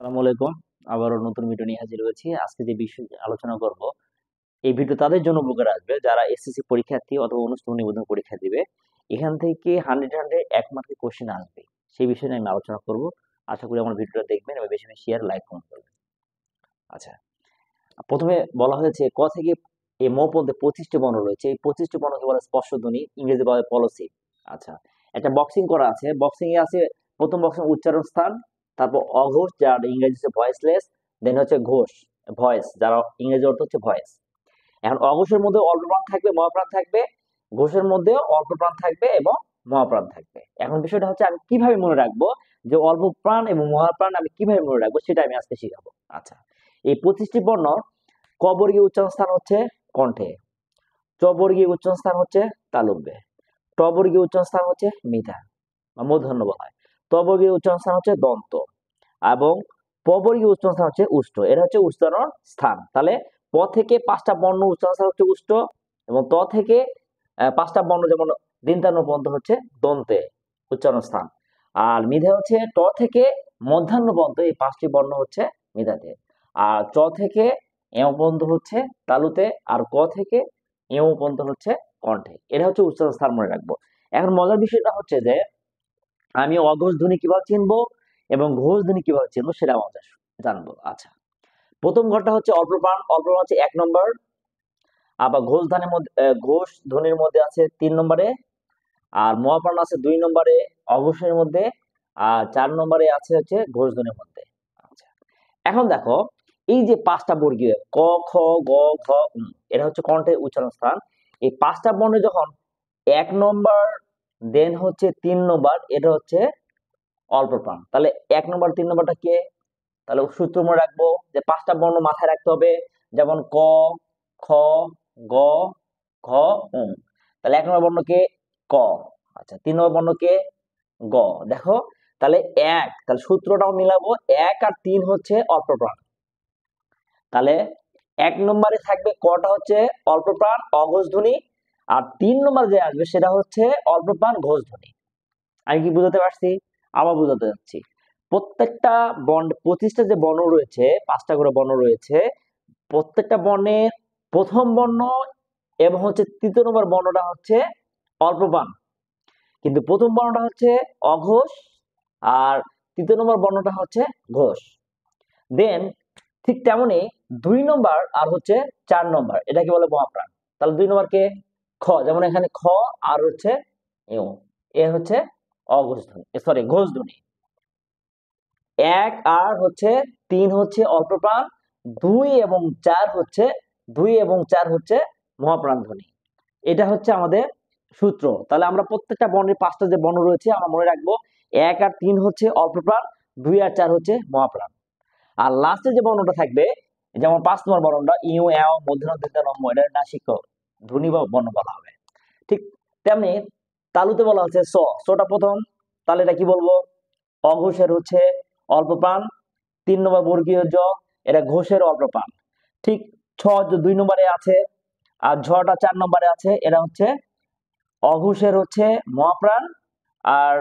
আসসালামু আলাইকুম। আবারও নতুন ভিডিও নিয়ে হাজির হয়েছি। আজকে যে বিষয় আলোচনা করব, এই ভিডিও তাদের জন্য উপকারে আসবে যারা এসএসসি পরীক্ষার্থী অথবা অনুষ্ঠেয় নিবন্ধন পরীক্ষা দিবে। এখান থেকে 100 এক মার্কের কোশ্চেন আসবে। সেই বিষয় নিয়ে আমি আলোচনা করব। আশা করি আমার ভিডিওটা দেখবেন এবং বেশি বেশি শেয়ার, লাইক, কমেন্ট করবেন। আচ্ছা, প্রথমে বলা হয়েছে ক থেকে ম পর্যন্ত 25টি বর্ণ রয়েছে। এই 25টি বর্ণকে বলে স্পর্শধ্বনি, ইংরেজি বলে পলসিভ। আচ্ছা, একটা বক্সিং করা আছে। বক্সিং এ আছে প্রথম বক্সিং উচ্চারণ স্থান, তারপর অঘোষ যার ইংরেজি হচ্ছে ভয়েসলেস, দেন হচ্ছে ঘোষ ভয়েস যার ইংরেজি অর্থ হচ্ছে ভয়েস। এখন অঘোষের মধ্যে অল্প প্রাণ থাকবে, মহাপ্রাণ থাকবে। ঘোষের মধ্যে অল্প প্রাণ থাকবে এবং মহাপ্রাণ থাকবে। এখন বিষয়টা হচ্ছে আমি কিভাবে মনে রাখবো যে অল্প প্রাণ এবং মহাপ্রাণ আমি কিভাবে মনে রাখবো, সেটা আমি আজকে শিখাবো। আচ্ছা, এই 25টি বর্ণ ক বর্গীয় উচ্চারণ স্থান হচ্ছে কণ্ঠে, চ বর্গীয় উচ্চারণ স্থান হচ্ছে তালব্যে, ট বর্গীয় উচ্চারণ স্থান হচ্ছে মৃধা বা মূর্ধন্য বলা হয়, ত বর্গীয় উচ্চারণ স্থান হচ্ছে দন্ত এবং প বর্গীয় উচ্চারণ স্থান হচ্ছে উষ্ঠ। এটা হচ্ছে উচ্চারণ স্থান। তাহলে প থেকে 5টা বর্ণ উচ্চারণ স্থান হচ্ছে উষ্ঠ এবং ত থেকে 5টা বর্ণ যেমন দন্তান্ন পর্যন্ত হচ্ছে দন্তে উচ্চারণ স্থান। আর মিধে হচ্ছে ট থেকে মধ্যাহ্ন পর্যন্ত, এই 5টি বর্ণ হচ্ছে মিধাতে। আর চ থেকে এও পর্যন্ত হচ্ছে তালুতে, আর ক থেকে এও পর্যন্ত হচ্ছে কণ্ঠে। এটা হচ্ছে উচ্চারণ স্থান মনে রাখবো। এখন মজার বিষয়টা হচ্ছে যে আমি অঘোষ ধ্বনি কিভাবে চিনবো এবং ঘোষ ধ্বনি কিভাবে চিনবো সেটা আমাদের জানবো। আচ্ছা, প্রথম ঘরটা হচ্ছে অল্পপ্রাণ। অল্পপ্রাণ হচ্ছে 1 নম্বর। আবার ঘোষ ধ্বনির মধ্যে ঘোষ ধ্বনির মধ্যে আছে 3 নম্বরে, আর মহাপ্রাণ আছে 2 নম্বরে অঘোষের মধ্যে, আর 4 নম্বরে আছে হচ্ছে ঘোষ ধ্বনির মধ্যে। আচ্ছা, এখন দেখো এই যে 5টা বর্গীয় ক, খ, গ, ঘ, এটা হচ্ছে কণ্ঠের উচ্চারণ স্থান। এই 5টা বর্ণে যখন 1 নম্বর, দেন হচ্ছে 3 নম্বর, এটা হচ্ছে অল্প প্রাণ। তাহলে 1 নম্বর 3 নম্বরটা কে? তাহলে সূত্র মনে রাখবো যে 5টা বর্ণ মাথায় রাখতে হবে, যেমন ক, খ, গ, ঘ, তাহলে 1 নম্বর বর্ণ কে? ক। আচ্ছা, 3 নম্বর বর্ণ কে? গ। দেখো, তাহলে তাহলে সূত্রটাও মিলাবো। 1 আর 3 হচ্ছে অল্প প্রাণ। তাহলে 1 নম্বরে থাকবে কটা হচ্ছে অল্প প্রাণ অঘোষ ধ্বনি, আর 3 নম্বর যে আসবে সেটা হচ্ছে অল্প প্রাণ ঘোষ ধ্বনি। আমি কি বুঝাতে পারছি? আবার বুঝাতে যাচ্ছি। প্রত্যেকটা বর্ণ, 25টা যে বর্ণ রয়েছে, 5টা করে বর্ণ রয়েছে, প্রত্যেকটা বর্ণের প্রথম বর্ণ এবং হচ্ছে 3য় নম্বর বর্ণটা হচ্ছে অল্প প্রাণ, কিন্তু প্রথম বর্ণটা হচ্ছে অঘোষ আর 3য় নম্বর বর্ণটা হচ্ছে ঘোষ। দেন ঠিক তেমনি 2 নম্বর আর হচ্ছে 4 নম্বর, এটাকে বলে মহাপ্রাণ। তাহলে 2 নম্বর কে? খ। যেমন এখানে খ আর হচ্ছে এও, এ হচ্ছে অঘোষ ধ্বনি, সরি ঘোষ ধ্বনি। 1 আর হচ্ছে 3 হচ্ছে অল্প প্রাণ, 2 এবং 4 হচ্ছে 2 এবং 4 হচ্ছে মহাপ্রাণ ধ্বনি। এটা হচ্ছে আমাদের সূত্র। তাহলে আমরা প্রত্যেকটা বর্ণের 5টা যে বর্ণ রয়েছে আমরা মনে রাখবো। 1 আর 3 হচ্ছে অল্প প্রাণ, 2 আর 4 হচ্ছে মহাপ্রাণ। আর লাস্টে যে বর্ণটা থাকবে, যেমন 5 নম্বর বর্ণটা ইউ, এও, মূর্ধন্য, দন্ত্য, ন, এটা নাসিক ধ্বনি বা বর্ণ বলা হবে। ঠিক তেমনি তালুতে বলা হচ্ছে স। সটা প্রথম, তাহলে এটা কি বলবো? অঘোষের হচ্ছে অল্প প্রাণ। 3 নম্বর বর্গীয় জ, এটা ঘোষের অল্প প্রাণ। ঠিক ছ 2 নম্বরে আছে, আর ঝটা 4 নম্বরে আছে, এটা হচ্ছে অঘোষের হচ্ছে মহাপ্রাণ, আর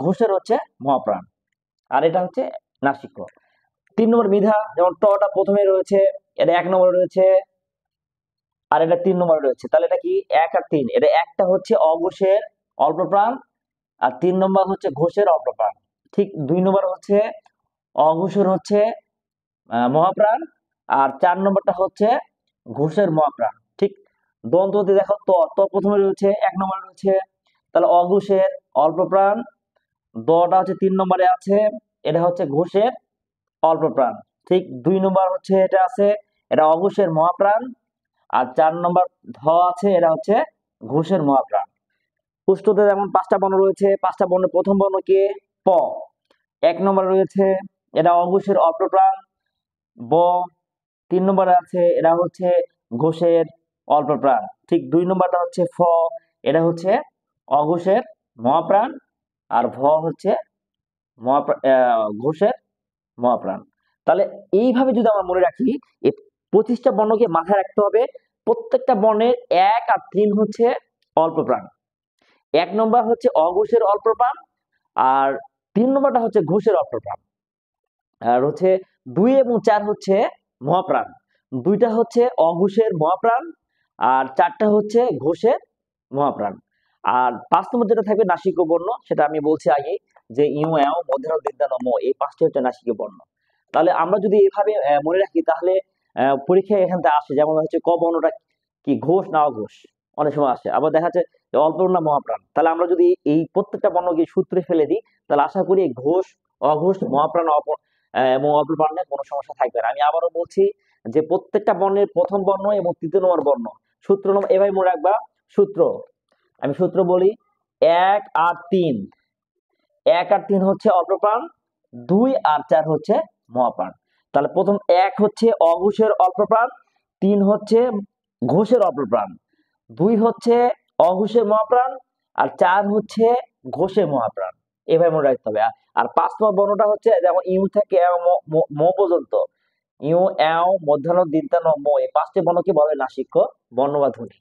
ঘোষের হচ্ছে মহাপ্রাণ, আর এটা হচ্ছে নাসিক। 3 নম্বর মিধা, যেমন টটা প্রথমে রয়েছে, এটা 1 নম্বরে রয়েছে, আর এটা 3 নম্বরে রয়েছে। তাহলে এটা কি? 1 আর 3, এটা একটা হচ্ছে অঘোষের অল্প প্রাণ, আর 3 নম্বর হচ্ছে ঘোষের অল্প প্রাণ। ঠিক 2 নম্বর হচ্ছে অঘোষের হচ্ছে মহাপ্রাণ, আর 4 নম্বরটা হচ্ছে ঘোষের মহাপ্রাণ। ঠিক দ্বন্দ্বতে দেখো ত, ত প্রথমে রয়েছে, 1 নম্বরে রয়েছে, তাহলে অঘোষের অল্প প্রাণ। দটা হচ্ছে 3 নম্বরে আছে, এটা হচ্ছে ঘোষের অল্প প্রাণ। ঠিক 2 নম্বর হচ্ছে এটা আছে, এটা অঘোষের মহাপ্রাণ, আর 4 নম্বর ধ আছে, এটা হচ্ছে ঘোষের মহাপ্রাণ। পুষ্টতে যেমন 5টা বর্ণ রয়েছে, 5টা বর্ণের প্রথম বর্ণ কে? প। 1 নম্বরে রয়েছে, এটা অঘোষের অল্প প্রাণ। ব। 3 নম্বরে আছে, এটা হচ্ছে ঘোষের অল্প প্রাণ। ঠিক 2 নম্বরটা হচ্ছে ফ, এটা হচ্ছে অঘোষের মহাপ্রাণ, আর ভ হচ্ছে ঘোষের মহাপ্রাণ। তাহলে এইভাবে যদি আমরা মনে রাখি, এই 25টা বর্ণকে মাথায় রাখতে হবে। প্রত্যেকটা বর্ণের 1 আর 3 হচ্ছে অল্প প্রাণ। 1 নম্বর হচ্ছে অঘোষের অল্প প্রাণ, আর 3 নম্বরটা হচ্ছে ঘোষের অল্প প্রাণ। আর হচ্ছে 2 এবং 4 হচ্ছে মহাপ্রাণ। 2টা হচ্ছে অঘোষের মহাপ্রাণ আর 4টা হচ্ছে ঘোষের মহাপ্রাণ। আর 5 নম্বর যেটা থাকবে নাসিক্য বর্ণ, সেটা আমি বলছি আগেই যে ইউ, এও, মধ্যাহ্ন দীর্ঘ ম, এই 5টি হচ্ছে নাসিক্য বর্ণ। তাহলে আমরা যদি এভাবে মনে রাখি, তাহলে পরীক্ষায় এখান থেকে আসে, যেমন হচ্ছে ক বর্ণটা কি ঘোষ না অঘোষ, অনেক সময় আসে। আবার দেখা যাচ্ছে যে অল্প না মহাপ্রাণ। তাহলে আমরা যদি এই প্রত্যেকটা বর্ণকে সূত্রে ফেলে দিই, তাহলে আশা করি এই ঘোষ, অঘোষ, মহাপ্রাণ এবং অল্প বর্ণে কোনো সমস্যা থাকবে না। আমি আবারও বলছি যে প্রত্যেকটা বর্ণের প্রথম বর্ণ এবং তৃতীয় নম্বর বর্ণ সূত্র এভাবে মনে রাখবা। সূত্র, আমি সূত্র বলি, 1 আর 3, 1 আর 3 হচ্ছে অল্পপ্রাণ, 2 আর 4 হচ্ছে মহাপ্রাণ। তাহলে প্রথম 1 হচ্ছে অঘোষের অল্পপ্রাণ, 3 হচ্ছে ঘোষের অল্পপ্রাণ, 2 হচ্ছে অঘোষের মহাপ্রাণ, আর 4 হচ্ছে ঘোষের মহাপ্রাণ। এভাবে মনে রাখতে হবে। আর 5 নম্বর বর্ণটা হচ্ছে যেমন ইউ থেকে এও, ম পর্যন্ত, ইউ, এও, মধ্যাহ্ন দীর্ঘ ম, এই 5টি বর্ণকে বলে নাসিক্য বর্ণ বা ধ্বনি।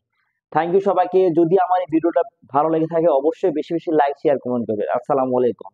থ্যাংক ইউ সবাইকে। যদি আমার এই ভিডিওটা ভালো লেগে থাকে, অবশ্যই বেশি বেশি লাইক, শেয়ার, কমেন্ট করবেন। আসসালামু আলাইকুম।